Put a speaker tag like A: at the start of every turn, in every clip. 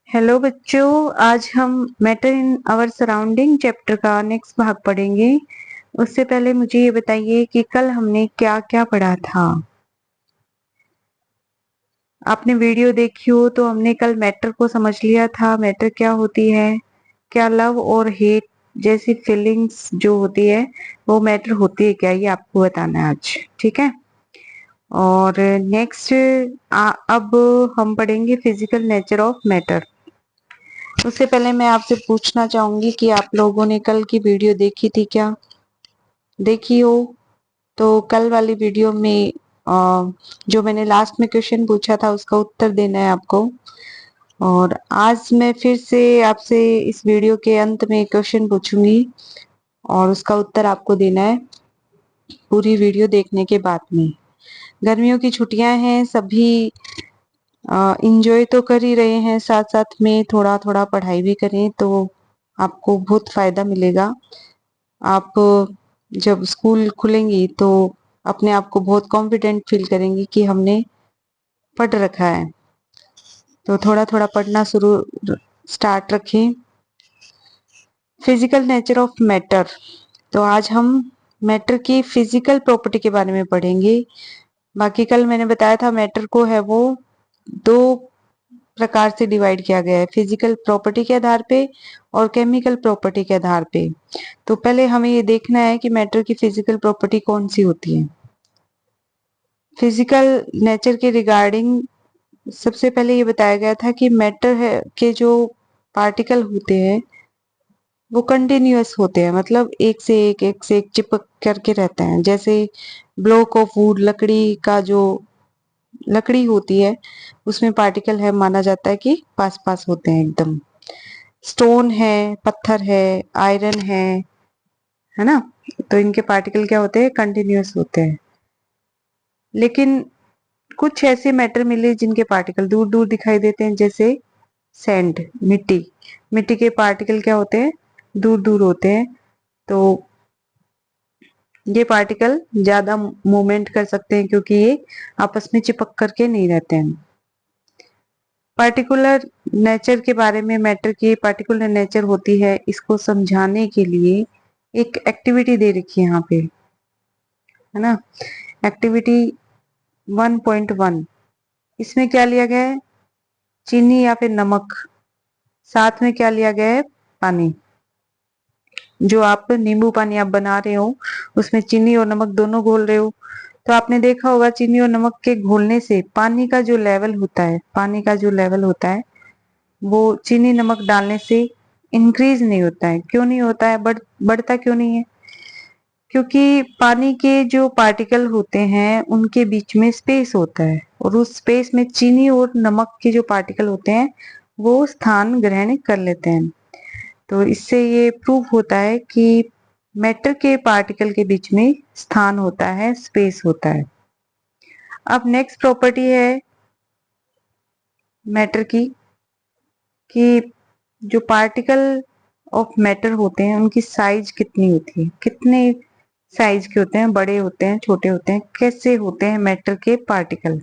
A: Hello बच्चों, आज हम matter in our surrounding chapter का नेक्स्ट भाग पढ़ेंगे। उससे पहले मुझे ये बताइए कि कल हमने क्या क्या पढ़ा था। आपने वीडियो देखी हो तो हमने कल मैटर को समझ लिया था। मैटर क्या होती है, क्या लव और हेट जैसी फीलिंग्स जो होती है वो मैटर होती है क्या, ये आपको बताना है आज। ठीक है। और नेक्स्ट अब हम पढ़ेंगे फिजिकल नेचर ऑफ मैटर। उससे पहले मैं आपसे पूछना चाहूंगी कि आप लोगों ने कल की वीडियो देखी थी क्या? देखी हो तो कल वाली वीडियो में जो मैंने लास्ट में क्वेश्चन पूछा था उसका उत्तर देना है आपको। और आज मैं फिर से आपसे इस वीडियो के अंत में क्वेश्चन पूछूंगी और उसका उत्तर आपको देना है पूरी वीडियो देखने के बाद में। गर्मियों की छुट्टियां हैं, सभी इंजॉय तो कर ही रहे हैं, साथ साथ में थोड़ा थोड़ा पढ़ाई भी करें तो आपको बहुत फायदा मिलेगा। आप जब स्कूल खुलेंगी तो अपने आप को बहुत कॉन्फिडेंट फील करेंगी कि हमने पढ़ रखा है। तो थोड़ा थोड़ा पढ़ना शुरू स्टार्ट रखें। Physical nature of matter. तो आज हम मैटर की फिजिकल प्रॉपर्टी के बारे में पढ़ेंगे। बाकी कल मैंने बताया था मैटर को है वो दो प्रकार से डिवाइड किया गया है, फिजिकल प्रॉपर्टी के आधार पे और केमिकल प्रॉपर्टी के आधार पे। तो पहले हमें ये देखना है कि मैटर की फिजिकल प्रॉपर्टी कौन सी होती है। फिजिकल नेचर के रिगार्डिंग सबसे पहले ये बताया गया था कि मैटर है के जो पार्टिकल होते हैं वो कंटिन्यूअस होते हैं, मतलब एक से एक चिपक करके रहते हैं। जैसे ब्लॉक ऑफ वुड, लकड़ी का जो लकड़ी होती है उसमें पार्टिकल है, माना जाता है कि पास पास होते हैं एकदम। स्टोन है, पत्थर है, आयरन है ना। तो इनके पार्टिकल क्या होते हैं, कंटिन्यूअस होते हैं। लेकिन कुछ ऐसे मैटर मिले जिनके पार्टिकल दूर दूर दिखाई देते हैं, जैसे सैंड, मिट्टी। मिट्टी के पार्टिकल क्या होते हैं, दूर दूर होते हैं। तो ये पार्टिकल ज्यादा मूवमेंट कर सकते हैं क्योंकि ये आपस में चिपक करके नहीं रहते हैं। पार्टिकुलर नेचर के बारे में, मैटर की पार्टिकुलर नेचर होती है, इसको समझाने के लिए एक एक्टिविटी दे रखी है यहाँ पे, है ना। एक्टिविटी 1.1। इसमें क्या लिया गया है, चीनी या फिर नमक, साथ में क्या लिया गया है, पानी। जो आप नींबू पानी आप बना रहे हो उसमें चीनी और नमक दोनों घोल रहे हो। तो आपने देखा होगा चीनी और नमक के घोलने से पानी का जो लेवल होता है, पानी का जो लेवल होता है वो चीनी नमक डालने से इंक्रीज नहीं होता है। क्यों नहीं होता है, बढ़ता क्यों नहीं है? क्योंकि पानी के जो पार्टिकल होते हैं उनके बीच में स्पेस होता है और उस स्पेस में चीनी और नमक के जो पार्टिकल होते हैं वो स्थान ग्रहण कर लेते हैं। तो इससे ये प्रूव होता है कि मैटर के पार्टिकल के बीच में स्थान होता है, स्पेस होता है। अब नेक्स्ट प्रॉपर्टी है मैटर की कि जो पार्टिकल ऑफ मैटर होते हैं उनकी साइज कितनी होती है, कितने साइज के होते हैं, बड़े होते हैं, छोटे होते हैं, कैसे होते हैं मैटर के पार्टिकल।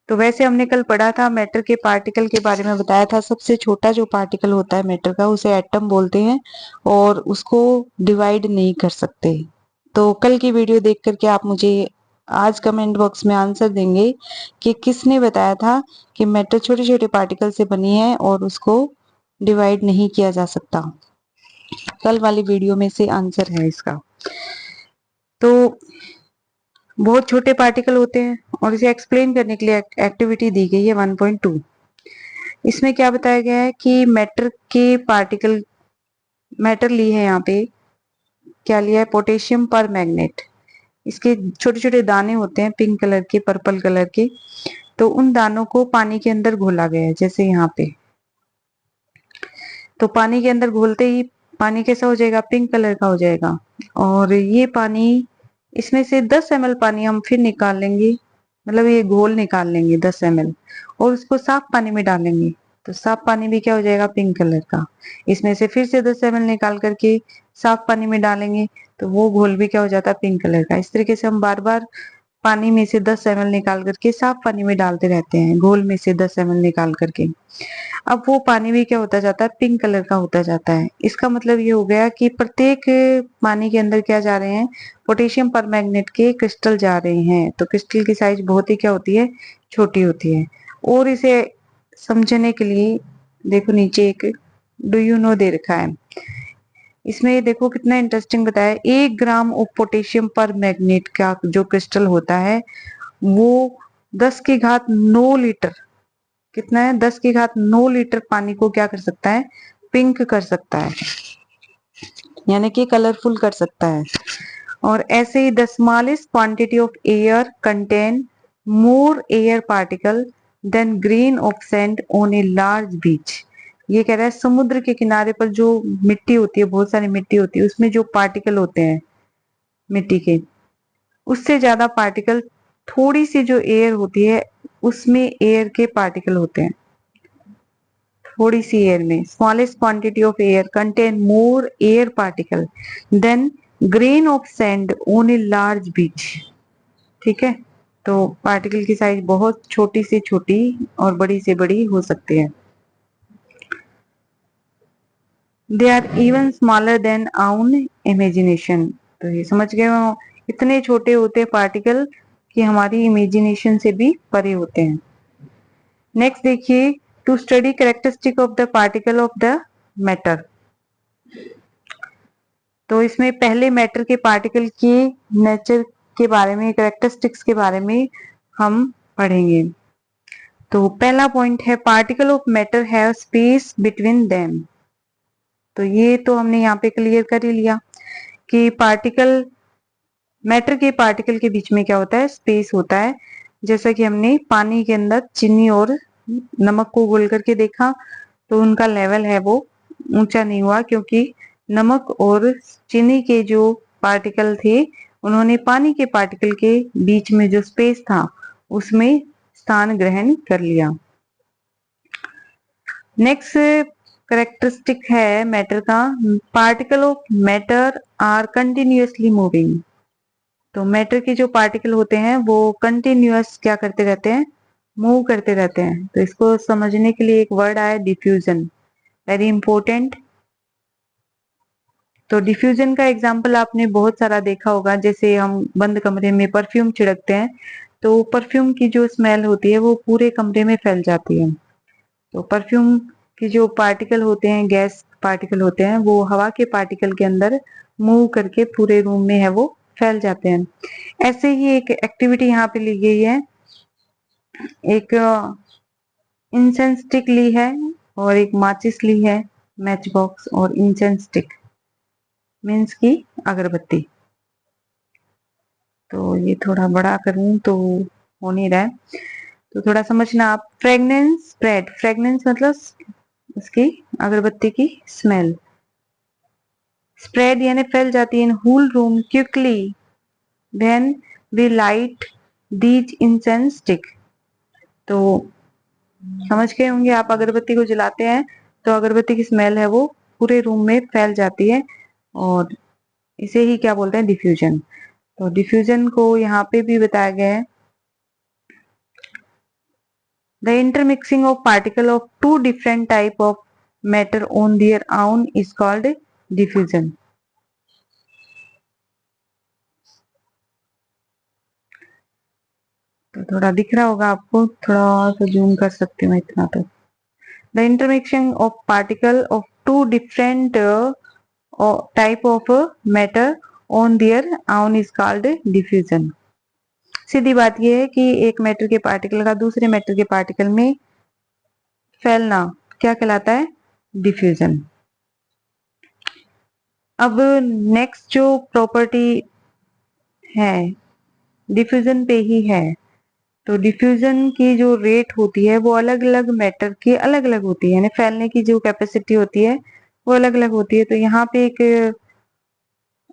A: तो वैसे हमने कल पढ़ा था मैटर के पार्टिकल के बारे में, बताया था सबसे छोटा जो पार्टिकल होता है मैटर का उसे एटम बोलते हैं और उसको डिवाइड नहीं कर सकते। तो कल की वीडियो देख करके आप मुझे आज कमेंट बॉक्स में आंसर देंगे कि किसने बताया था कि मैटर छोटे छोटे पार्टिकल से बनी है और उसको डिवाइड नहीं किया जा सकता। कल वाली वीडियो में से आंसर है इसका। तो बहुत छोटे पार्टिकल होते हैं और इसे एक्सप्लेन करने के लिए एक्टिविटी दी गई है 1.2। इसमें क्या बताया गया है कि मैटर के पार्टिकल, मैटर ली है यहाँ पे, क्या लिया है, पोटेशियम पर मैग्नेट। इसके छोटे छोटे दाने होते हैं पिंक कलर के, पर्पल कलर के। तो उन दानों को पानी के अंदर घोला गया है, जैसे यहाँ पे। तो पानी के अंदर घोलते ही पानी कैसा हो जाएगा, पिंक कलर का हो जाएगा। और ये पानी, इसमें से 10 ml पानी हम फिर निकाल लेंगे, मतलब ये घोल निकाल लेंगे 10 ml और उसको साफ पानी में डालेंगे। तो साफ पानी भी क्या हो जाएगा, पिंक कलर का। इसमें से फिर से 10 ml निकाल करके साफ पानी में डालेंगे तो वो घोल भी क्या हो जाता है, पिंक कलर का। इस तरीके से हम बार बार पानी में से 10 ml निकाल करके साफ पानी में डालते रहते हैं, घोल में से 10 ml निकाल करके। अब वो पानी भी क्या होता जाता है, पिंक कलर का होता जाता है। इसका मतलब ये हो गया कि प्रत्येक पानी के अंदर क्या जा रहे हैं, पोटेशियम परमैंगनेट के क्रिस्टल जा रहे हैं। तो क्रिस्टल की साइज बहुत ही क्या होती है, छोटी होती है। और इसे समझने के लिए देखो नीचे एक डू यू नो दे रखा है। इसमें देखो कितना इंटरेस्टिंग बताया, 1 ग्राम ऑफ पोटेशियम पर मैग्नेट का जो क्रिस्टल होता है वो 10⁻9 लीटर, कितना है, 10⁻9 लीटर पानी को क्या कर सकता है, पिंक कर सकता है, यानी कि कलरफुल कर सकता है। और ऐसे ही the smallest quantity of air contain more air particle than grain of sand on a large beach. ये कह रहा है समुद्र के किनारे पर जो मिट्टी होती है, बहुत सारी मिट्टी होती है, उसमें जो पार्टिकल होते हैं मिट्टी के, उससे ज्यादा पार्टिकल, थोड़ी सी जो एयर होती है उसमें एयर के पार्टिकल होते हैं, थोड़ी सी एयर में। Smallest quantity of air contain more air particle than grain of sand on a large beach. ठीक है, तो पार्टिकल की साइज बहुत छोटी से छोटी और बड़ी से बड़ी हो सकती है। They are even smaller than own imagination. तो ये समझ गए, वो इतने छोटे होते हैं पार्टिकल कि हमारी इमेजिनेशन से भी परे होते हैं। नेक्स्ट देखिए, to study characteristic of the particle of the matter. तो इसमें पहले मैटर के पार्टिकल के नेचर के बारे में, कैरेक्टरिस्टिक्स के बारे में हम पढ़ेंगे। तो पहला पॉइंट है particle of matter have space between them. तो ये तो हमने यहाँ पे क्लियर कर ही लिया कि पार्टिकल, मैटर के पार्टिकल के बीच में क्या होता है, स्पेस होता है। जैसा कि हमने पानी के अंदर चीनी और नमक को घोल करके देखा, तो उनका लेवल है वो ऊंचा नहीं हुआ, क्योंकि नमक और चीनी के जो पार्टिकल थे उन्होंने पानी के पार्टिकल के बीच में जो स्पेस था उसमें स्थान ग्रहण कर लिया। नेक्स्ट करेक्टरिस्टिक है मैटर का, particle of matter are continuously moving. तो मैटर के जो पार्टिकल होते हैं वो कंटिन्यूअस क्या करते रहते हैं, मूव करते रहते हैं। तो इसको समझने के लिए एक वर्ड आया डिफ्यूजन, वेरी इंपॉर्टेंट। तो डिफ्यूजन का एग्जाम्पल आपने बहुत सारा देखा होगा, जैसे हम बंद कमरे में परफ्यूम छिड़कते हैं तो परफ्यूम की जो स्मेल होती है वो पूरे कमरे में फैल जाती है। तो परफ्यूम के जो पार्टिकल होते हैं, गैस पार्टिकल होते हैं, वो हवा के पार्टिकल के अंदर मूव करके पूरे रूम में है वो फैल जाते हैं। ऐसे ही एक एक्टिविटी यहाँ पे ली गई है, एक इंसेंस स्टिक ली है और एक माचिस ली है, मैच बॉक्स और इंसेंस स्टिक मीन्स की अगरबत्ती। तो ये थोड़ा बड़ा करूं तो हो नहीं रहा है, तो थोड़ा समझना आप। फ्रेगनेंस स्प्रेड, फ्रेगनेंस मतलब उसकी अगरबत्ती की स्मेल, स्प्रेड यानी फैल जाती है in whole room quickly when we light these incense stick. तो समझ गए होंगे आप, अगरबत्ती को जलाते हैं तो अगरबत्ती की स्मेल है वो पूरे रूम में फैल जाती है, और इसे ही क्या बोलते हैं, डिफ्यूजन। तो डिफ्यूजन को यहाँ पे भी बताया गया है, the intermixing of particle of two different type of matter on their own is called diffusion. तो थोड़ा दिख रहा होगा आपको, थोड़ा सा जूम कर सकती हूँ इतना तो। The intermixing of particle of two different type of matter on their own is called diffusion. सीधी बात यह है कि एक मैटर के पार्टिकल का दूसरे मैटर के पार्टिकल में फैलना क्या कहलाता है, डिफ्यूजन। अब नेक्स्ट जो प्रॉपर्टी है डिफ्यूजन पे ही है। तो डिफ्यूजन की जो रेट होती है वो अलग अलग मैटर की अलग अलग होती है, यानी फैलने की जो कैपेसिटी होती है वो अलग अलग होती है। तो यहाँ पे एक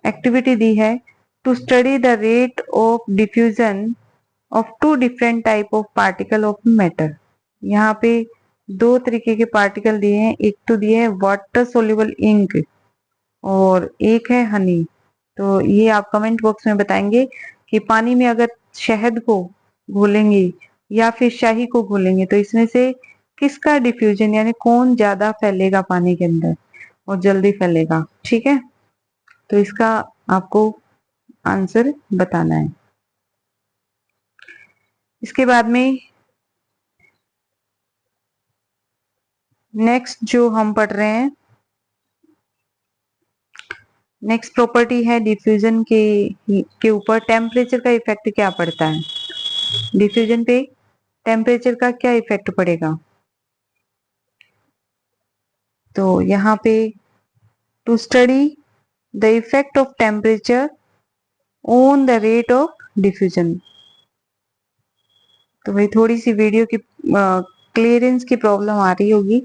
A: एक्टिविटी दी है, to study the rate of diffusion of two different type of particle of matter. यहाँ पे दो तरीके के पार्टिकल दिए हैं, एक तो दिए है वाटर सोल्यूबल इंक और एक है हनी। तो ये आप कमेंट बॉक्स में बताएंगे कि पानी में अगर शहद को घोलेंगे या फिर शाही को घोलेंगे तो इसमें से किसका डिफ्यूजन यानी कौन ज्यादा फैलेगा पानी के अंदर और जल्दी फैलेगा। ठीक है, तो इसका आपको आंसर बताना है। इसके बाद में नेक्स्ट जो हम पढ़ रहे हैं, नेक्स्ट प्रॉपर्टी है डिफ्यूजन के ऊपर टेम्परेचर का इफेक्ट क्या पड़ता है। डिफ्यूजन पे टेम्परेचर का क्या इफेक्ट पड़ेगा। तो यहाँ पे to study the effect of temperature on the rate of diffusion. तो भाई थोड़ी सी वीडियो की क्लियरेंस की प्रॉब्लम आ रही होगी,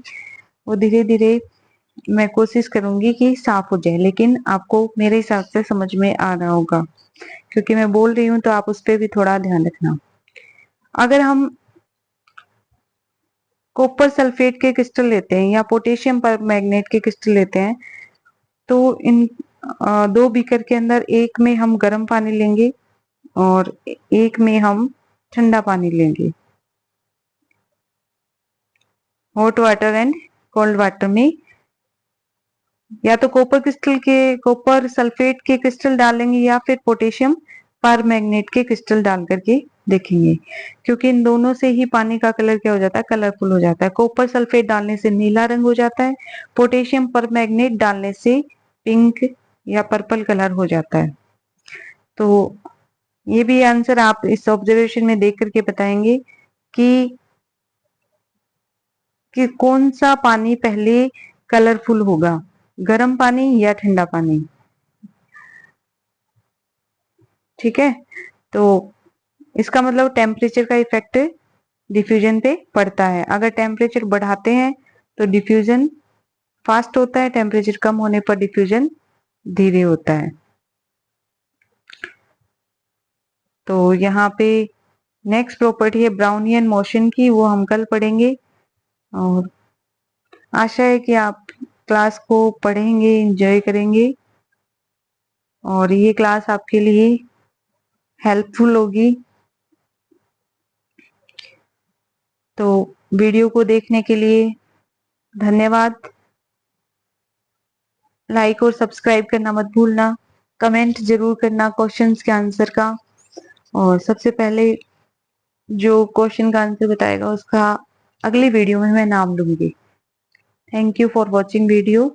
A: वो धीरे धीरे मैं कोशिश करूंगी कि साफ हो जाए, लेकिन आपको मेरे हिसाब से समझ में आ रहा होगा क्योंकि मैं बोल रही हूँ, तो आप उस पर भी थोड़ा ध्यान रखना। अगर हम कॉपर सल्फेट के क्रिस्टल लेते हैं या पोटेशियम परमैंगनेट के क्रिस्टल लेते हैं तो इन दो बीकर के अंदर एक में हम गर्म पानी लेंगे और एक में हम ठंडा पानी लेंगे। Hot water and cold water में या तो कॉपर सल्फेट के क्रिस्टल डालेंगे या फिर पोटेशियम परमैंगनेट के क्रिस्टल डाल करके देखेंगे, क्योंकि इन दोनों से ही पानी का कलर क्या हो जाता है, कलरफुल हो जाता है। कॉपर सल्फेट डालने से नीला रंग हो जाता है, पोटेशियम परमैंगनेट डालने से पिंक या पर्पल कलर हो जाता है। तो ये भी आंसर आप इस ऑब्जर्वेशन में देख करके बताएंगे कि कौन सा पानी पहले कलरफुल होगा, गर्म पानी या ठंडा पानी। ठीक है, तो इसका मतलब टेम्परेचर का इफेक्ट डिफ्यूजन पे पड़ता है। अगर टेम्परेचर बढ़ाते हैं तो डिफ्यूजन फास्ट होता है, टेम्परेचर कम होने पर डिफ्यूजन धीरे होता है। तो यहाँ पे नेक्स्ट प्रॉपर्टी है ब्राउनियन मोशन की, वो हम कल पढ़ेंगे और आशा है कि आप क्लास को पढ़ेंगे, एंजॉय करेंगे और ये क्लास आपके लिए हेल्पफुल होगी। तो वीडियो को देखने के लिए धन्यवाद। लाइक और सब्सक्राइब करना मत भूलना, कमेंट जरूर करना क्वेश्चंस के आंसर का, और सबसे पहले जो क्वेश्चन का आंसर बताएगा उसका अगली वीडियो में मैं नाम लूंगी। Thank you for watching video.